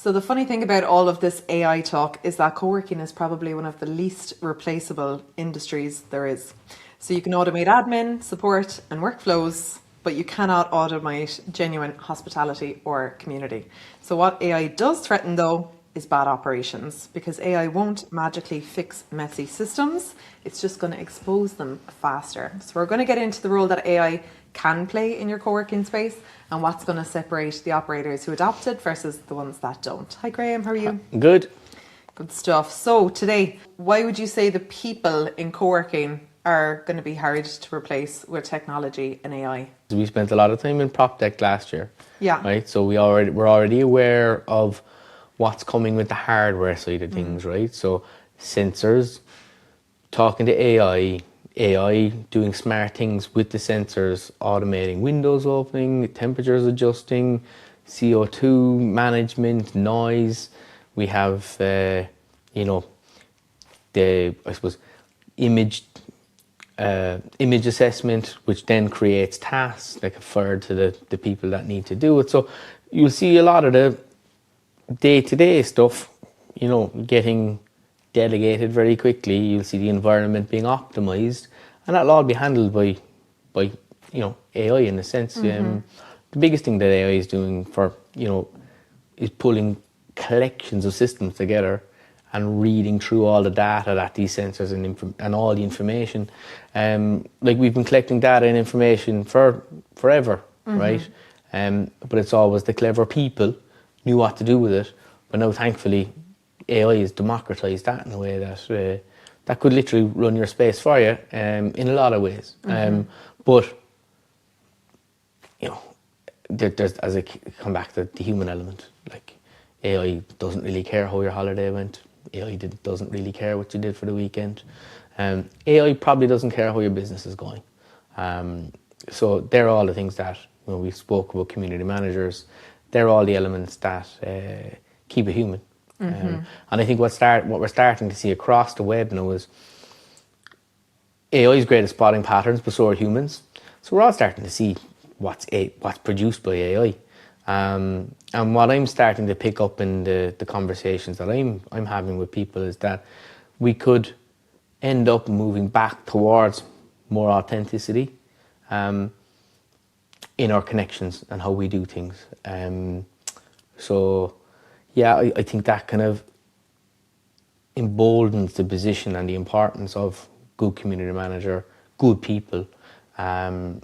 So the funny thing about all of this AI talk is that co-working is probably one of the least replaceable industries there is. So you can automate admin, support and workflows, but you cannot automate genuine hospitality or community. So what AI does threaten though is bad operations, because AI won't magically fix messy systems. It's just going to expose them faster. So we're going to get into the role that AI can play in your co-working space and what's going to separate the operators who adopt it versus the ones that don't. Hi Graham, how are you? Good. Good stuff. So today, why would you say the people in co-working are going to be hard to replace with technology and AI? We spent a lot of time in prop tech last year. Yeah. Right. So we're already aware of what's coming with the hardware side of things, right? So sensors, talking to AI doing smart things with the sensors, automating windows opening, temperatures adjusting, CO2 management, noise. We have, the image assessment, which then creates tasks like referred to the people that need to do it. So you'll see a lot of the day-to-day stuff, getting delegated very quickly. You'll see the environment being optimized, and that'll all be handled by AI in a sense. The biggest thing that AI is doing is pulling collections of systems together and reading through all the data that these sensors and all the information. Like we've been collecting data and information for forever, right? But it's always the clever people knew what to do with it. But now, thankfully, AI has democratized that in a way that that could literally run your space for you in a lot of ways. But there's, as I come back to the human element, like AI doesn't really care how your holiday went. AI doesn't really care what you did for the weekend. AI probably doesn't care how your business is going. So they're all the things that, when we spoke about community managers, they're all the elements that keep it human. And I think what we're starting to see across the web now is AI is great at spotting patterns, but so are humans. So we're all starting to see what's produced by AI. And what I'm starting to pick up in the conversations that I'm having with people is that we could end up moving back towards more authenticity in our connections and how we do things. So yeah, I think that kind of emboldens the position and the importance of good community manager, good people in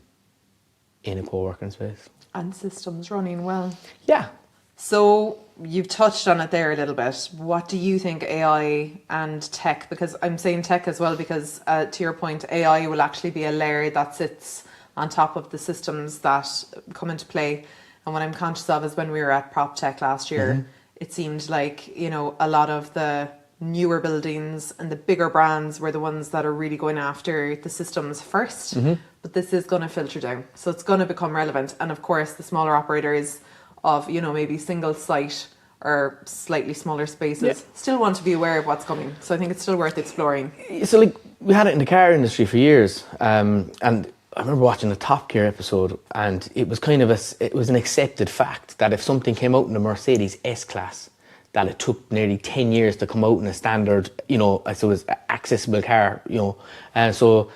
a co-working space. And systems running well. Yeah. So you've touched on it there a little bit. What do you think AI and tech, because I'm saying tech as well, because to your point, AI will actually be a layer that sits on top of the systems that come into play. And what I'm conscious of is when we were at Prop Tech last year, it seemed like, a lot of the newer buildings and the bigger brands were the ones that are really going after the systems first. But this is going to filter down. So it's going to become relevant. And of course, the smaller operators of, maybe single site or slightly smaller spaces still want to be aware of what's coming. So I think it's still worth exploring. So like we had it in the car industry for years. And I remember watching a Top Gear episode, and it was it was an accepted fact that if something came out in the Mercedes S-Class, that it took nearly 10 years to come out in a standard, so it was accessible car, And so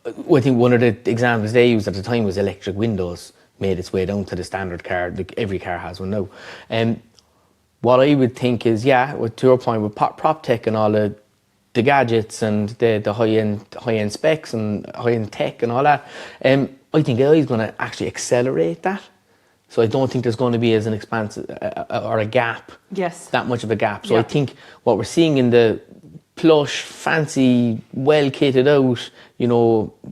I think one of the examples they used at the time was electric windows made its way down to the standard car. Like every car has one now. And what I would think is, to your point, with prop tech and all the gadgets and the high-end specs and high-end tech and all that, I think AI is going to actually accelerate that. So I don't think there's going to be as an expansive or a gap. Yes. That much of a gap. So I think what we're seeing in the plush, fancy, well kitted out,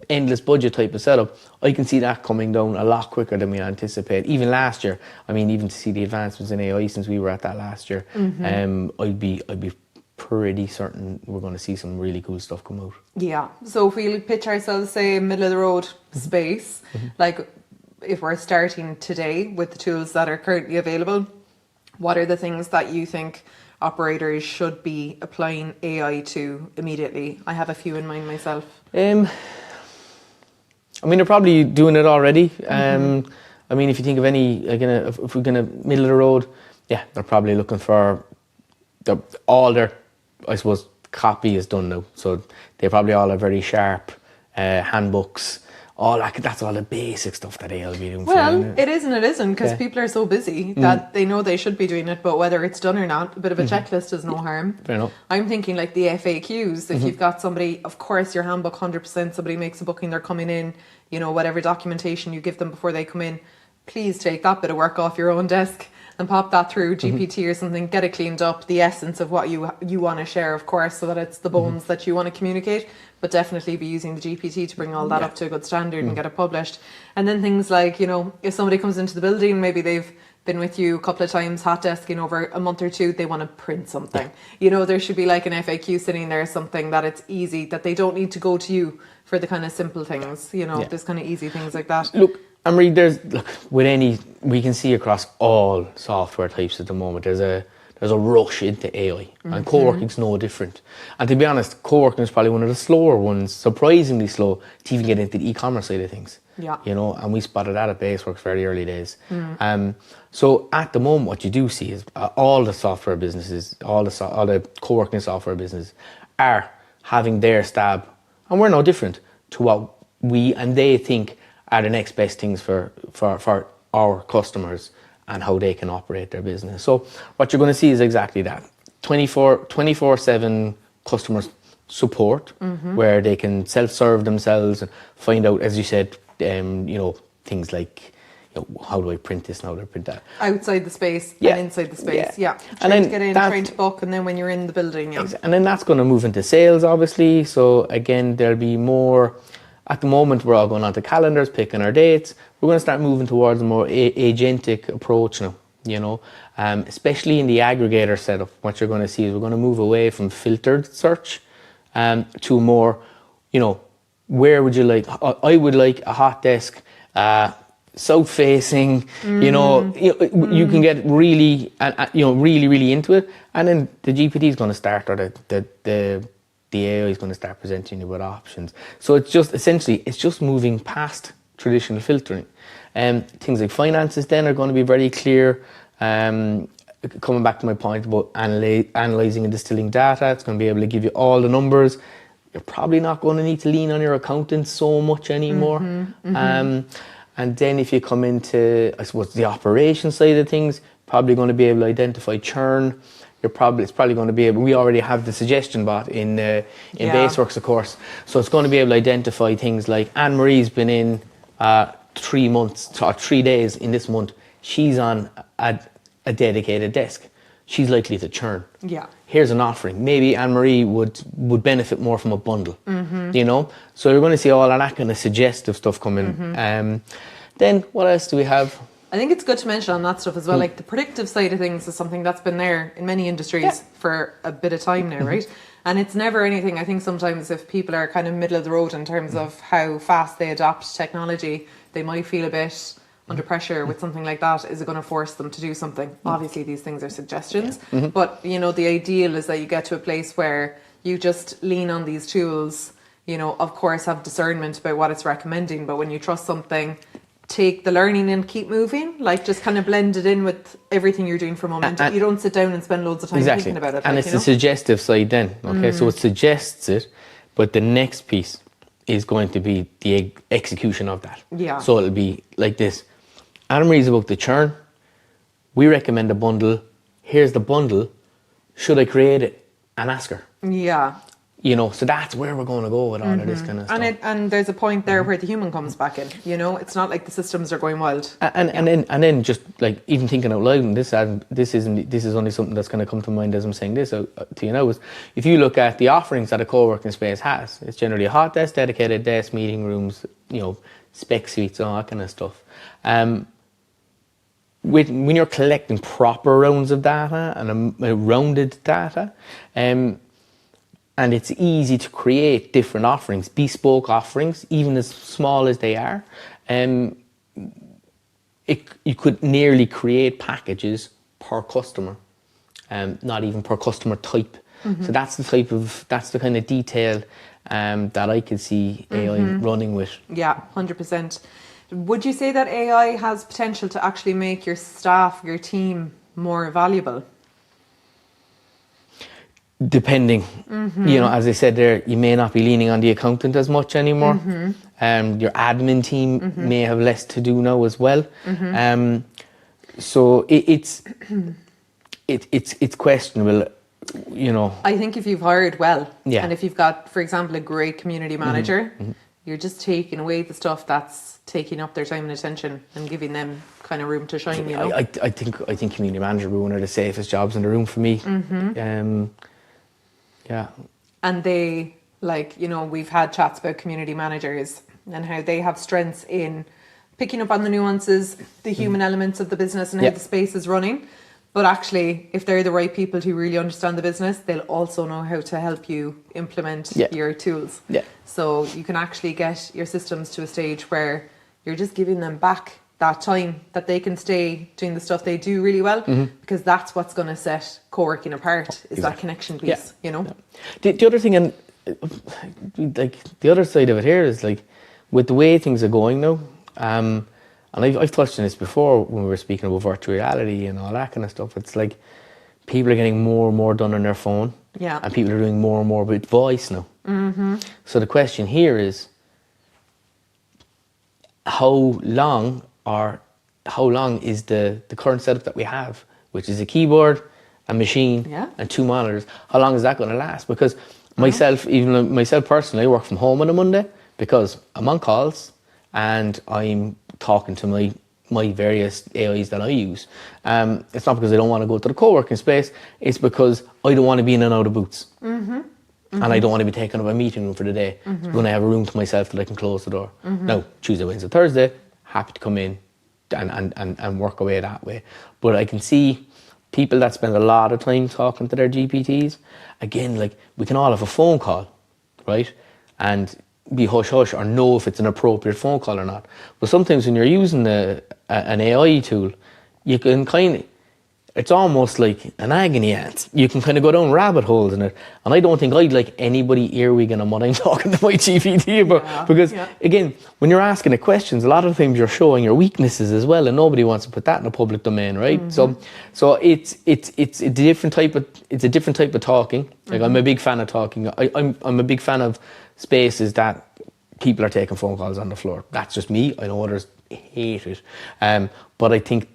endless budget type of setup, I can see that coming down a lot quicker than we anticipate. Even last year, even to see the advancements in AI since we were at that last year, I'd be pretty certain we're going to see some really cool stuff come out. Yeah. So if we pitch ourselves, say, middle of the road space, like if we're starting today with the tools that are currently available, what are the things that you think operators should be applying AI to immediately? I have a few in mind myself. They're probably doing it already. If you think of any, if we're going to middle of the road, Yeah, they're probably looking for all their, I suppose, copy is done now. So they probably all are very sharp handbooks. All that, that's all the basic stuff that they'll be doing. Well, it is and it isn't, because people are so busy Mm. that they know they should be doing it, but whether it's done or not, a bit of a checklist is no harm. Fair enough. I'm thinking like the FAQs. If you've got somebody, of course, your handbook 100%. Somebody makes a booking, they're coming in. You know, whatever documentation you give them before they come in, please take that bit of work off your own desk and pop that through GPT or something. Get it cleaned up. The essence of what you want to share, of course, so that it's the bones that you want to communicate. But definitely be using the GPT to bring all that up to a good standard and get it published. And then things like, you know, if somebody comes into the building, maybe they've been with you a couple of times, hot desking over a month or two, they want to print something. You know, there should be like an FAQ sitting there, something that it's easy, that they don't need to go to you for the kind of simple things, you know, there's kind of easy things like that. Look, we can see across all software types at the moment, there's a rush into AI, and coworking's no different. And to be honest, coworking is probably one of the slower ones, surprisingly slow, to even get into the e-commerce side of things. Yeah. You know, and we spotted that at Baseworks very early days. So at the moment, what you do see is all the software businesses, all the coworking software businesses are having their stab, and we're no different, to what we and they think are the next best things for our customers and how they can operate their business. So what you're going to see is exactly that. 24/7 customer support, where they can self-serve themselves and find out, as you said, you know, things like, you know, how do I print this and how do I print that? Outside the space and inside the space, Trying And then to get in, trying to book, and then when you're in the building, And then that's going to move into sales, obviously. So again, there'll be more. At the moment, we're all going on to calendars, picking our dates. We're going to start moving towards a more agentic approach now, you know, especially in the aggregator setup. What you're going to see is we're going to move away from filtered search to more, you know, where would you like? I would like a hot desk, south facing. You know, you can get really, really into it, and then the GPT is going to start, or the AI is going to start presenting you with options. So it's just essentially, it's just moving past traditional filtering. Things like finances then are going to be very clear. Coming back to my point about analysing and distilling data, it's going to be able to give you all the numbers. You're probably not going to need to lean on your accountant so much anymore. And then if you come into, I suppose, the operation side of things, probably going to be able to identify churn. It's probably going to be able, we already have the suggestion bot in Baseworks, of course. So it's going to be able to identify things like Anne-Marie's been in 3 months, or 3 days in this month. She's on a dedicated desk. She's likely to churn. Yeah. Here's an offering. Maybe Anne-Marie would benefit more from a bundle, you know? So you're going to see all of that kind of suggestive stuff come in. Then what else do we have? I think it's good to mention on that stuff as well, like the predictive side of things is something that's been there in many industries for a bit of time now, right? And it's never anything, I think sometimes if people are kind of middle of the road in terms of how fast they adopt technology, they might feel a bit under pressure with something like that. Is it going to force them to do something? Obviously these things are suggestions, but you know, the ideal is that you get to a place where you just lean on these tools, you know, of course have discernment about what it's recommending, but when you trust something, take the learning and keep moving, like just kind of blend it in with everything you're doing for a moment. You don't sit down and spend loads of time thinking about it. And like, it's the suggestive side then, okay? So it suggests it, but the next piece is going to be the execution of that. Yeah. So it'll be like this. Anne-Marie's about the churn. We recommend a bundle. Here's the bundle. Should I create it? And ask her. Yeah. You know, so that's where we're going to go with all of this kind of stuff. And there's a point there where the human comes back in. You know, it's not like the systems are going wild. And then just like even thinking out loud, and this is only something that's going to come to mind as I'm saying this to you now, is if you look at the offerings that a co-working space has, it's generally a hot desk, dedicated desk, meeting rooms, you know, spec suites, all that kind of stuff. When you're collecting proper rounds of data and a rounded data, and it's easy to create different offerings, bespoke offerings, even as small as they are. You could nearly create packages per customer, not even per customer type. So that's the kind of detail that I could see AI running with. Yeah, 100%. Would you say that AI has potential to actually make your staff, your team, more valuable? Depending, as I said there, you may not be leaning on the accountant as much anymore. Your admin team may have less to do now as well. So it's questionable, I think if you've hired well, Yeah. and if you've got, for example, a great community manager, you're just taking away the stuff that's taking up their time and attention and giving them kind of room to shine. I think community manager would be one of the safest jobs in the room for me. Yeah. And they, we've had chats about community managers and how they have strengths in picking up on the nuances, the human elements of the business and how the space is running. But actually, if they're the right people to really understand the business, they'll also know how to help you implement your tools. Yeah. So you can actually get your systems to a stage where you're just giving them back that time that they can stay doing the stuff they do really well, because that's what's going to set co-working apart, is that connection piece, The other thing, and the other side of it here is with the way things are going now, and I've touched on this before when we were speaking about virtual reality and all that kind of stuff. It's like people are getting more and more done on their phone, and people are doing more and more with voice now. So the question here is, how long is the current setup that we have, which is a keyboard, a machine, and 2 monitors, how long is that going to last? Because myself personally, I work from home on a Monday because I'm on calls and I'm talking to my various AIs that I use. It's not because I don't want to go to the co-working space, it's because I don't want to be in and out of booths. And I don't want to be taking up a meeting room for the day. So when I have a room to myself that I can close the door. Now, Tuesday, Wednesday, Thursday, happy to come in and work away that way. But I can see people that spend a lot of time talking to their GPTs. Again, we can all have a phone call, right? And be hush-hush or know if it's an appropriate phone call or not. But sometimes when you're using an AI tool, you can it's almost like an agony aunt. You can kind of go down rabbit holes in it. And I don't think I'd like anybody earwigging on what I'm talking to my GPT about. Because, again, when you're asking it questions, a lot of times you're showing your weaknesses as well, and nobody wants to put that in a public domain, right? So it's a different type of talking. I'm a big fan of talking. I'm a big fan of spaces that people are taking phone calls on the floor. That's just me. I know others hate it. But I think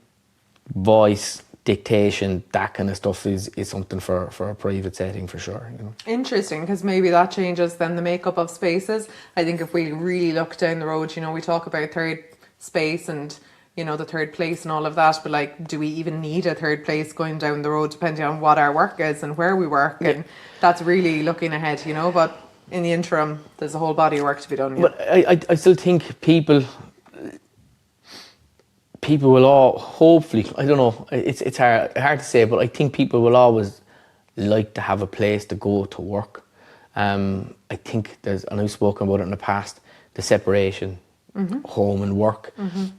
voice, dictation, that kind of stuff is something for a private setting for sure. Interesting, because maybe that changes then the makeup of spaces. I think if we really look down the road, we talk about third space and the third place and all of that, but do we even need a third place going down the road, depending on what our work is and where we work? And that's really looking ahead, but in the interim there's a whole body of work to be done. But I still think people will all, hopefully, I don't know, it's hard to say, but I think people will always like to have a place to go to work. I think and I've spoken about it in the past, the separation, home and work.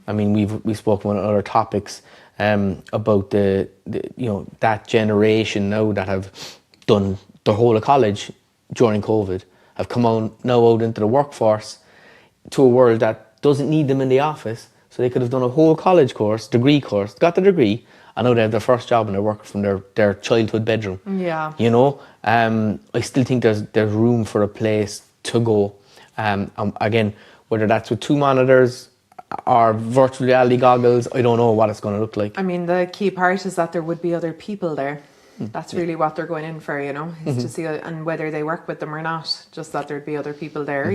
I mean, we've spoken about other topics about the that generation now that have done the whole of college during COVID, have come now out into the workforce to a world that doesn't need them in the office. So they could have done a whole college course, degree course, got the degree, and now they have their first job and they're working from their childhood bedroom. Yeah. I still think there's room for a place to go. Again, whether that's with 2 monitors or virtual reality goggles, I don't know what it's going to look like. I mean, the key part is that there would be other people there. That's really what they're going in for, is to see, and whether they work with them or not, just that there'd be other people there,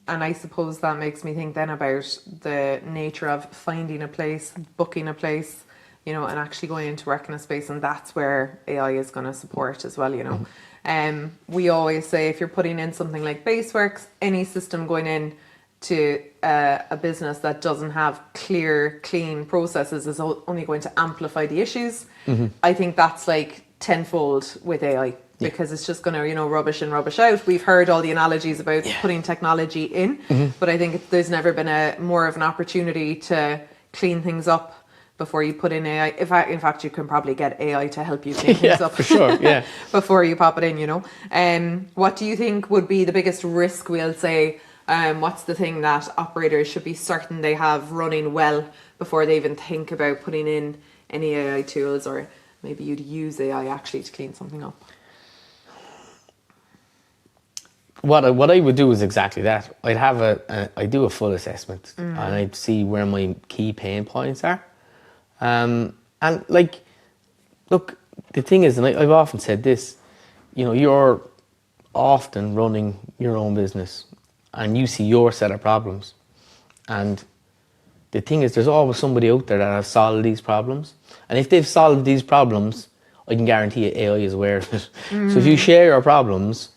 And I suppose that makes me think then about the nature of finding a place, booking a place, and actually going into work in a space. And that's where AI is going to support as well, We always say if you're putting in something like BaseWorks, any system going in to a business that doesn't have clear, clean processes is only going to amplify the issues. I think that's tenfold with AI. Because it's just going to, rubbish in, rubbish out. We've heard all the analogies about putting technology in, but I think there's never been more of an opportunity to clean things up before you put in AI. In fact, you can probably get AI to help you clean things up for sure, before you pop it in, What do you think would be the biggest risk, we'll say? What's the thing that operators should be certain they have running well before they even think about putting in any AI tools, or maybe you'd use AI actually to clean something up? What I would do is exactly that. I'd do a full assessment and I'd see where my key pain points are. And like, look, the thing is, and I've often said this, you know, you're often running your own business and you see your set of problems. And the thing is, there's always somebody out there that has solved these problems. And if they've solved these problems, I can guarantee you AI is aware of it. So if you share your problems,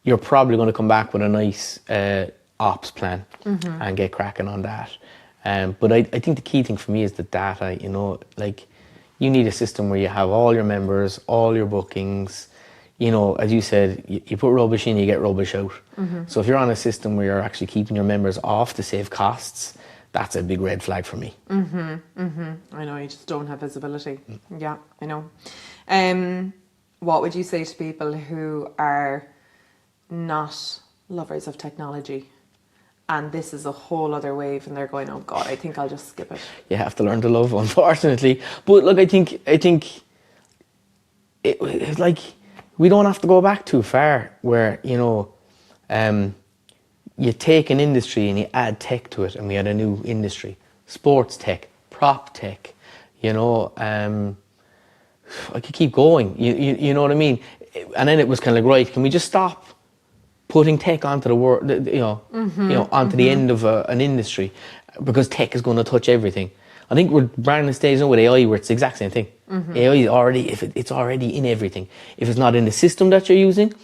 you're probably going to come back with a nice ops plan and get cracking on that. But I think the key thing for me is the data. You know, like, you need a system where you have all your members, all your bookings. You know, as you said, you put rubbish in, you get rubbish out. So if you're on a system where you're actually keeping your members off to save costs, that's a big red flag for me. I know, you just don't have visibility. Yeah, I know. What would you say to people who are not lovers of technology, and this is a whole other wave, and they're going, oh God, I think I'll just skip it? You have to learn to love, unfortunately. But look, I think it's like, we don't have to go back too far where, you know, you take an industry and you add tech to it, and we had a new industry: sports tech, prop tech. You know, I could keep going. You know what I mean? And then it was kind of like, right, can we just stop putting tech onto the world? Onto the end of an industry, because tech is going to touch everything. I think we're branding stage now with AI, where it's the exact same thing. AI is already, it's already in everything. If it's not in the system that you're using,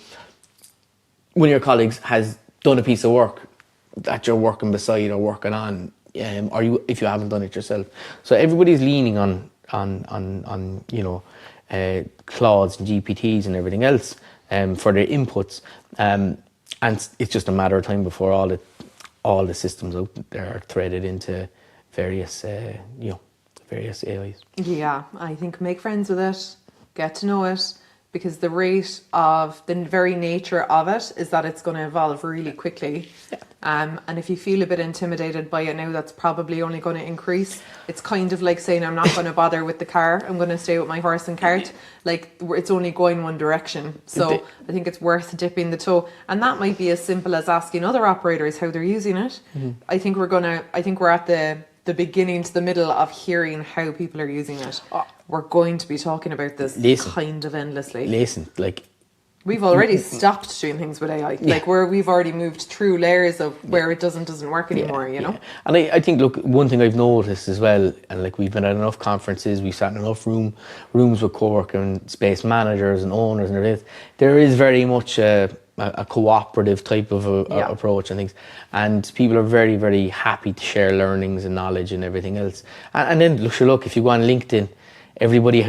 one of your colleagues has done a piece of work that you're working beside or working on, if you haven't done it yourself. So everybody's leaning on you know, Claudes and GPTs and everything else for their inputs, and it's just a matter of time before all the systems out there are threaded into various various AIs. Yeah, I think make friends with it, get to know it, because the rate of the very nature of it is that it's going to evolve really quickly. And if you feel a bit intimidated by it now, that's probably only going to increase. It's kind of like saying, I'm not going to bother with the car, I'm going to stay with my horse and cart. Like, it's only going one direction. So I think it's worth dipping the toe. And that might be as simple as asking other operators how they're using it. I think we're at the beginning to the middle of hearing how people are using it. We're going to be talking about this kind of endlessly. We've already stopped doing things with AI. Yeah. Like, we've already moved through layers of where it doesn't work anymore, you know? Yeah. And I think, look, one thing I've noticed as well, and like, we've been at enough conferences, we've sat in enough rooms with Coworking space managers and owners and everything. There is very much a cooperative type of approach and things, and people are very, very happy to share learnings and knowledge and everything else. And then look, if you go on LinkedIn, everybody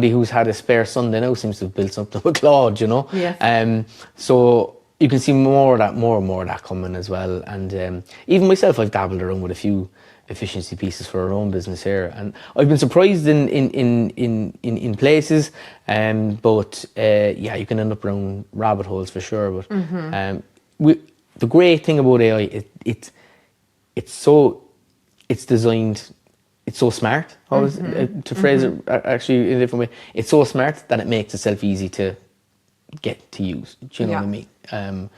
who's had a spare Sunday now seems to have built something with Claude, you know. Yeah. So you can see more and more of that coming as well. And even myself, I've dabbled around with a few efficiency pieces for our own business here, and I've been surprised in places. But you can end up around rabbit holes for sure. But the great thing about AI, it's designed. It's so smart, to phrase it actually in a different way. It's so smart that it makes itself easy to get to use. Do you know what I mean?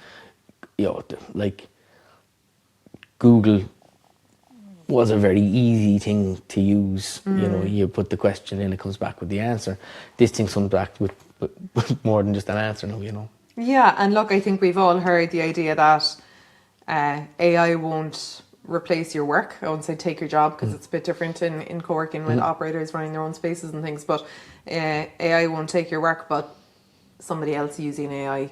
Like, Google was a very easy thing to use. You know, you put the question in, it comes back with the answer. This thing comes back with more than just an answer now, you know. Yeah, and look, I think we've all heard the idea that AI won't replace your work. I won't say take your job, because it's a bit different in co-working with operators running their own spaces and things, but AI won't take your work, but somebody else using AI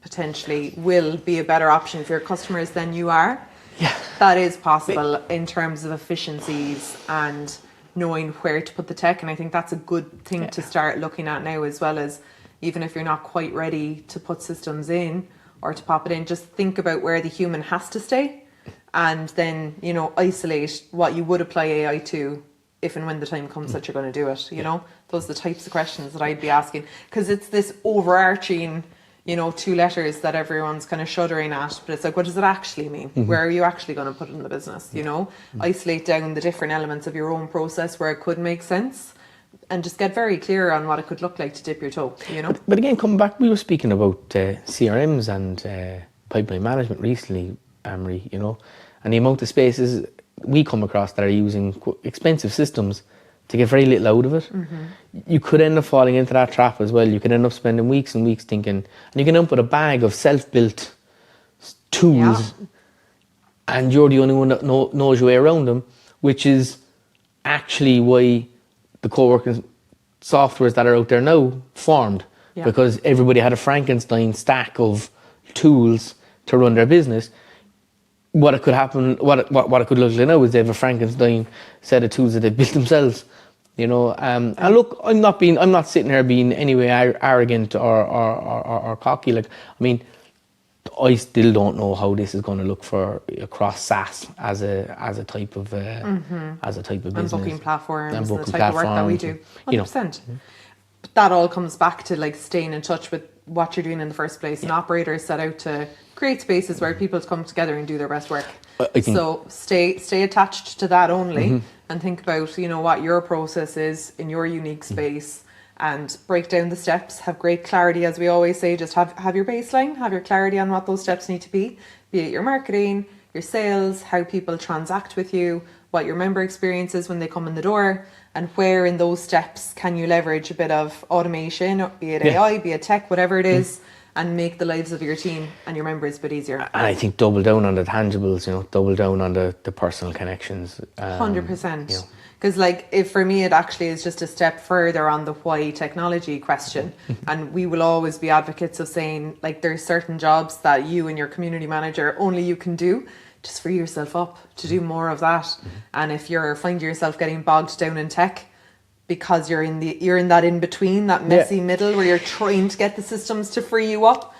potentially will be a better option for your customers than you are. Yeah, that is possible in terms of efficiencies and knowing where to put the tech, and I think that's a good thing to start looking at now, as well as, even if you're not quite ready to put systems in or to pop it in, just think about where the human has to stay, and then, you know, isolate what you would apply AI to if and when the time comes that you're going to do it. You know, those are the types of questions that I'd be asking, because it's this overarching, two letters that everyone's kind of shuddering at, but it's like, what does it actually mean? Where are you actually going to put it in the business? Isolate down the different elements of your own process where it could make sense, and just get very clear on what it could look like to dip your toe. But again, coming back, we were speaking about CRMs and pipeline management recently, Marie. And the amount of spaces we come across that are using expensive systems to get very little out of it. You could end up falling into that trap as well. You could end up spending weeks and weeks thinking, and you can end up with a bag of self-built tools, and you're the only one that knows your way around them, which is actually why the co-working softwares that are out there now formed, because everybody had a Frankenstein stack of tools to run their business. What it could happen, what it could look like now is they have a Frankenstein set of tools that they built themselves. And look, I'm not sitting here being anyway arrogant or cocky. Like, I mean, I still don't know how this is going to look for across SaaS as a type of business. And booking platforms and the type of work that we do. 100%. But that all comes back to like staying in touch with what you're doing in the first place. And operators set out to create spaces where people come together and do their best work. So stay attached to that only, and think about what your process is in your unique space, and break down the steps. Have great clarity, as we always say. Just have your baseline, have your clarity on what those steps need to be it your marketing, your sales, how people transact with you, what your member experience is when they come in the door, and where in those steps can you leverage a bit of automation, be it AI, be it tech, whatever it is, and make the lives of your team and your members a bit easier. And I think double down on the tangibles, double down on the personal connections. 100%. Because if for me, it actually is just a step further on the why technology question. And we will always be advocates of saying, there's certain jobs that you and your community manager, only you can do. Just free yourself up to do more of that. And if you're finding yourself getting bogged down in tech, because you're in that in between, that messy middle where you're trying to get the systems to free you up,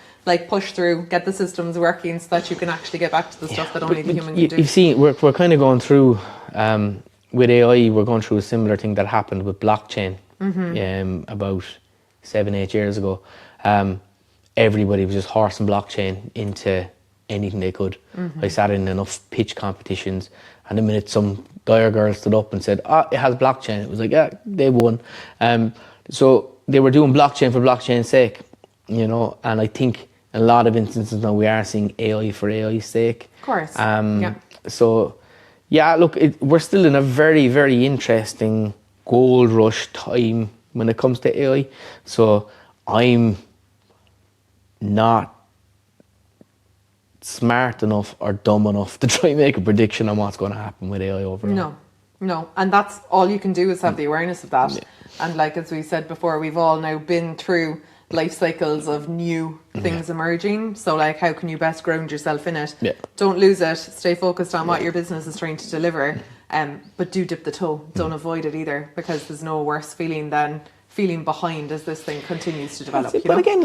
push through, get the systems working so that you can actually get back to the stuff that only the human can do. You see, we're kind of going through with AI. We're going through a similar thing that happened with blockchain about 7-8 years ago. Everybody was just horsing blockchain into anything they could. I sat in enough pitch competitions, and the minute some guy or girl stood up and said, it has blockchain, it was like, they won. So they were doing blockchain for blockchain's sake, and I think in a lot of instances now we are seeing AI for AI's sake. Of course. So, look, we're still in a very, very interesting gold rush time when it comes to AI. So I'm not smart enough or dumb enough to try and make a prediction on what's going to happen with AI overall. No, and that's all you can do is have the awareness of that. And as we said before, we've all now been through life cycles of new things emerging. So how can you best ground yourself in it? Don't lose it. Stay focused on what your business is trying to deliver. But do dip the toe. Don't avoid it either, because there's no worse feeling than feeling behind as this thing continues to develop. But again,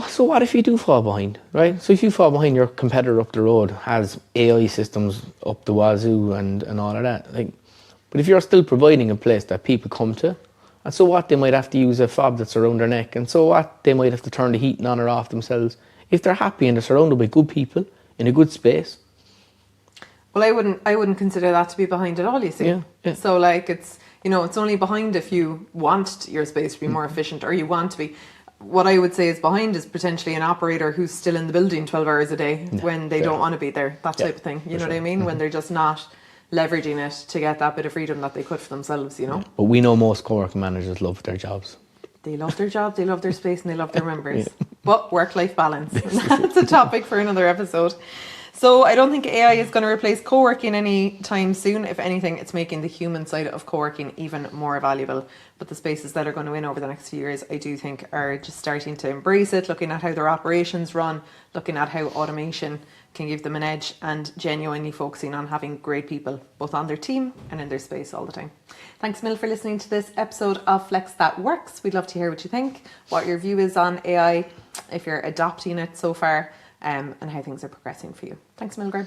so what if you do fall behind, right? So if you fall behind, your competitor up the road has AI systems up the wazoo and all of that. But if you're still providing a place that people come to, and so what, they might have to use a fob that's around their neck, and so what, they might have to turn the heating on or off themselves. If they're happy and they're surrounded by good people in a good space. Well, I wouldn't consider that to be behind at all, you see. So it's, it's only behind if you want your space to be more efficient, or you want to be. What I would say is behind is potentially an operator who's still in the building 12 hours a day when they don't want to be there, that type of thing. You know what I mean? When they're just not leveraging it to get that bit of freedom that they could for themselves, But we know most co-working managers love their jobs. They love their job, they love their space, and they love their members. But work-life balance, that's a topic for another episode. So I don't think AI is going to replace co-working anytime soon. If anything, it's making the human side of co-working even more valuable. But the spaces that are going to win over the next few years, I do think, are just starting to embrace it, looking at how their operations run, looking at how automation can give them an edge, and genuinely focusing on having great people, both on their team and in their space all the time. Thanks, Mill, for listening to this episode of Flex That Works. We'd love to hear what you think, what your view is on AI, if you're adopting it so far, and how things are progressing for you. Thanks, Milgram.